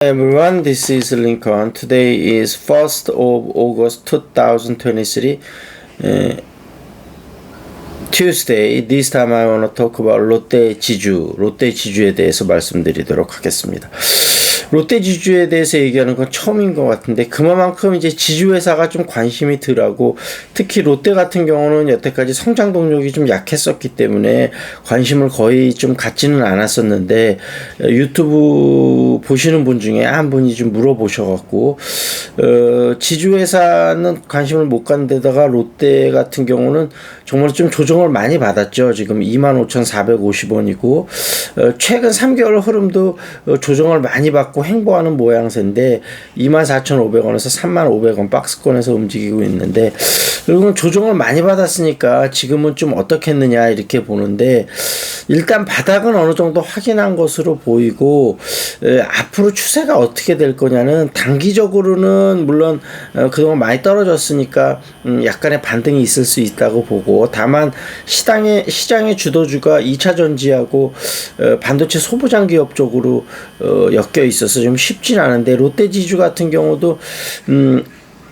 Everyone, this is Lincoln. Today is 1st of August 2023, Tuesday. This time I want to talk about 롯데 지주에 대해서 말씀드리도록 하겠습니다. 롯데 지주에 대해서 얘기하는 건 처음인 것 같은데 그만큼 이제 지주회사가 좀 관심이 덜하고 특히 롯데 같은 경우는 여태까지 성장 동력이 좀 약했었기 때문에 관심을 거의 좀 갖지는 않았었는데 유튜브 보시는 분 중에 한 분이 좀 물어보셔갖고 지주회사는 관심을 못 갖는 데다가 롯데 같은 경우는 정말 좀 조정을 많이 받았죠. 지금 25,450원이고 최근 3개월 흐름도 조정을 많이 받고 행보하는 모양새인데 24,500원에서 35,000원 박스권에서 움직이고 있는데 결국은 조정을 많이 받았으니까 지금은 좀 어떻겠느냐 이렇게 보는데 일단 바닥은 어느 정도 확인한 것으로 보이고 앞으로 추세가 어떻게 될 거냐는 단기적으로는 물론 그동안 많이 떨어졌으니까 약간의 반등이 있을 수 있다고 보고 다만 시장의 주도주가 2차전지하고 반도체 소부장 기업 쪽으로 엮여 있어서 좀 쉽진 않은데 롯데 지주 같은 경우도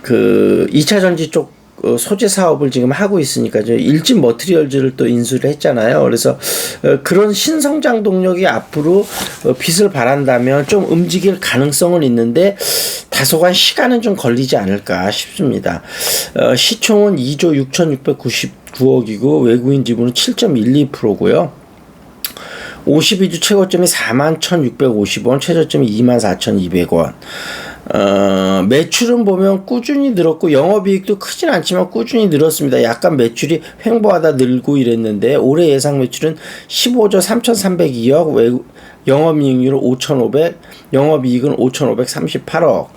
그 2차전지 쪽 소재 사업을 지금 하고 있으니까 일진 머티리얼즈를 또 인수를 했잖아요. 그래서 그런 신성장 동력이 앞으로 빛을 발한다면 좀 움직일 가능성은 있는데 다소간 시간은 좀 걸리지 않을까 싶습니다. 시총은 2조 6,699억이고 외국인 지분은 7.12%고요. 52주 최고점이 41,650원, 최저점이 24,200원. 매출은 보면 꾸준히 늘었고 영업이익도 크진 않지만 꾸준히 늘었습니다. 약간 매출이 횡보하다 늘고 이랬는데 올해 예상 매출은 15조 3,302억, 영업이익률은 5,500, 영업이익은 5,538억.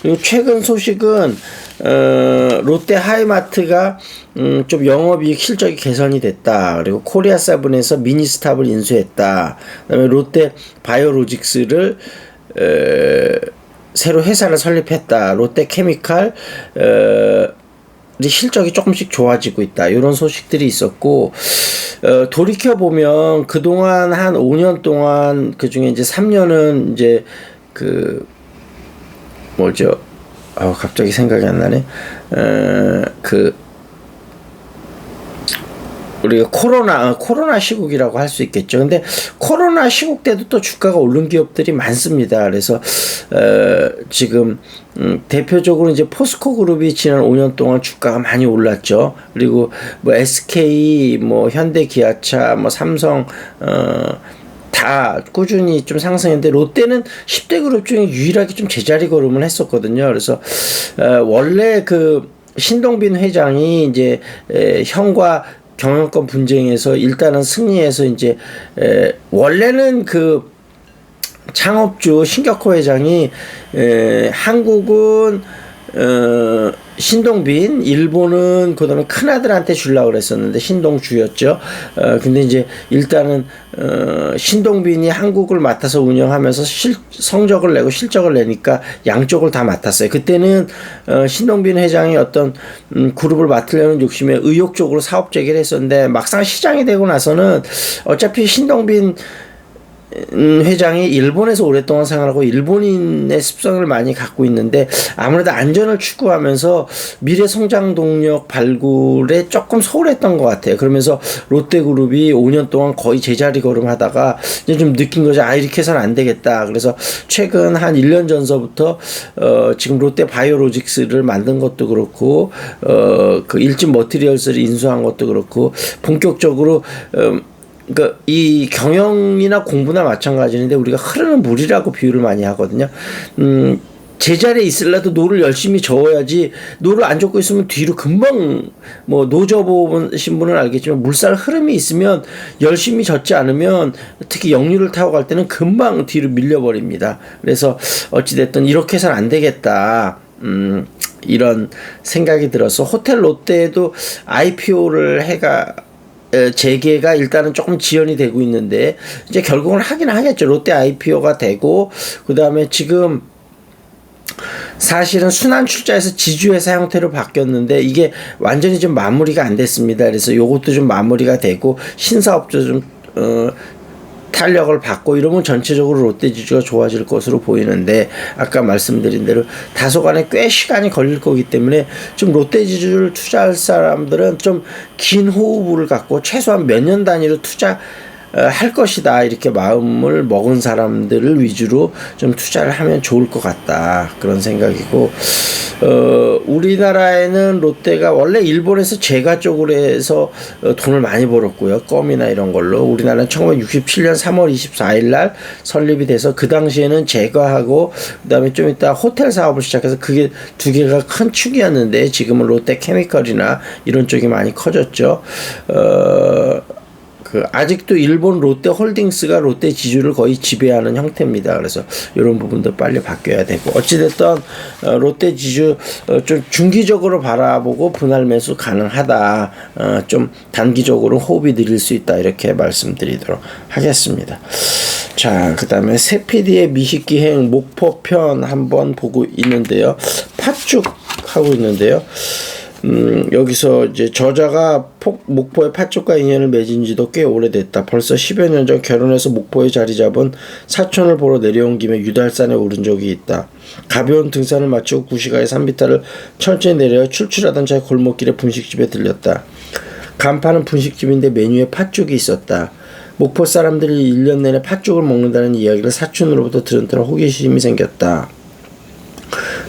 그리고 최근 소식은 롯데 하이마트가 좀 영업이익 실적이 개선이 됐다. 그리고 코리아 세븐에서 미니스탑을 인수했다. 그다음에 롯데 바이오로직스를 새로 회사를 설립했다. 롯데 케미칼 실적이 조금씩 좋아지고 있다. 이런 소식들이 있었고 돌이켜보면 그동안 한 5년 동안 그중에 이제 3년은 이제 그 뭐죠? 갑자기 생각이 안 나네. 우리가 코로나 시국이라고 할 수 있겠죠. 근데 코로나 시국 때도 또 주가가 오른 기업들이 많습니다. 그래서 지금 대표적으로 이제 포스코 그룹이 지난 5년 동안 주가가 많이 올랐죠. 그리고 뭐 SK, 뭐 현대 기아차, 뭐 삼성 다 꾸준히 좀 상승했는데 롯데는 10대 그룹 중에 유일하게 좀 제자리 걸음을 했었거든요. 그래서 원래 그 신동빈 회장이 이제 형과 경영권 분쟁에서 일단은 승리해서 이제 원래는 그 창업주 신격호 회장이 한국은 신동빈, 일본은 그다음에 큰아들한테 주려고 그랬었는데 신동주였죠. 근데 이제 일단은 신동빈이 한국을 맡아서 운영하면서 성적을 내고 실적을 내니까 양쪽을 다 맡았어요. 그때는 신동빈 회장이 어떤 그룹을 맡으려는 욕심에 의욕적으로 사업 제기를 했었는데 막상 시장이 되고 나서는 어차피 신동빈 회장이 일본에서 오랫동안 생활하고 일본인의 습성을 많이 갖고 있는데 아무래도 안전을 추구하면서 미래 성장 동력 발굴에 조금 소홀했던 것 같아요. 그러면서 롯데그룹이 5년 동안 거의 제자리 걸음하다가 이제 좀 느낀 거죠. 이렇게 해서는 안 되겠다. 그래서 최근 한 1년 전서부터 지금 롯데 바이오로직스를 만든 것도 그렇고 그 일진 머티리얼스를 인수한 것도 그렇고 본격적으로 그러니까 이 경영이나 공부나 마찬가지인데 우리가 흐르는 물이라고 비유를 많이 하거든요. 제자리에 있으려도 노를 열심히 저어야지 노를 안 젓고 있으면 뒤로 금방 뭐 노 저어보신 분은 알겠지만 물살 흐름이 있으면 열심히 젓지 않으면 특히 역류를 타고 갈 때는 금방 뒤로 밀려버립니다. 그래서 어찌됐든 이렇게 해서는 안 되겠다. 이런 생각이 들어서 호텔 롯데에도 IPO를 재개가 일단은 조금 지연이 되고 있는데 이제 결국은 하긴 하겠죠. 롯데 IPO가 되고 그 다음에 지금 사실은 순환 출자에서 지주회사 형태로 바뀌었는데 이게 완전히 좀 마무리가 안 됐습니다. 그래서 요것도 좀 마무리가 되고 신사업도 좀 탄력을 받고 이러면 전체적으로 롯데 지주가 좋아질 것으로 보이는데 아까 말씀드린 대로 다소간에 꽤 시간이 걸릴 거기 때문에 좀 롯데 지주를 투자할 사람들은 좀 긴 호흡을 갖고 최소한 몇 년 단위로 할 것이다 이렇게 마음을 먹은 사람들을 위주로 좀 투자를 하면 좋을 것 같다 그런 생각이고 우리나라에는 롯데가 원래 일본에서 제과 쪽으로 해서 돈을 많이 벌었고요 껌이나 이런 걸로 우리나라는 1967년 3월 24일 날 설립이 돼서 그 당시에는 제과하고 그다음에 좀 이따 호텔 사업을 시작해서 그게 두 개가 큰 축이었는데 지금은 롯데 케미컬이나 이런 쪽이 많이 커졌죠. 아직도 일본 롯데 홀딩스가 롯데 지주를 거의 지배하는 형태입니다. 그래서 이런 부분도 빨리 바뀌어야 되고 어찌됐든 롯데 지주 좀 중기적으로 바라보고 분할 매수 가능하다. 좀 단기적으로 호흡이 느릴 수 있다. 이렇게 말씀드리도록 하겠습니다. 자, 그 다음에 세피디의 미식기행 목포편 한번 보고 있는데요. 팥죽 하고 있는데요. 여기서 이제 저자가 목포의 팥죽과 인연을 맺은 지도 꽤 오래됐다. 벌써 10여 년 전 결혼해서 목포에 자리 잡은 사촌을 보러 내려온 김에 유달산에 오른 적이 있다. 가벼운 등산을 마치고 구시가의 산비탈을 천천히 내려 출출하던 차에 골목길에 분식집에 들렸다. 간판은 분식집인데 메뉴에 팥죽이 있었다. 목포 사람들이 1년 내내 팥죽을 먹는다는 이야기를 사촌으로부터 들은 터라 호기심이 생겼다.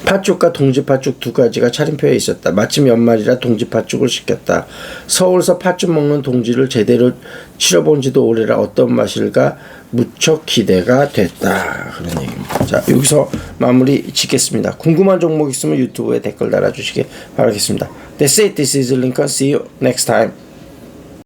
팥죽과 동지팥죽 두 가지가 차림표에 있었다. 마침 연말이라 동지팥죽을 시켰다. 서울서 팥죽 먹는 동지를 제대로 치러본 지도 오래라 어떤 맛일까 무척 기대가 됐다. 그런 얘기입니다. 자, 여기서 마무리 짓겠습니다. 궁금한 종목 있으면 유튜브에 댓글 달아주시기 바라겠습니다. That's it. This is Lincoln. See you next time.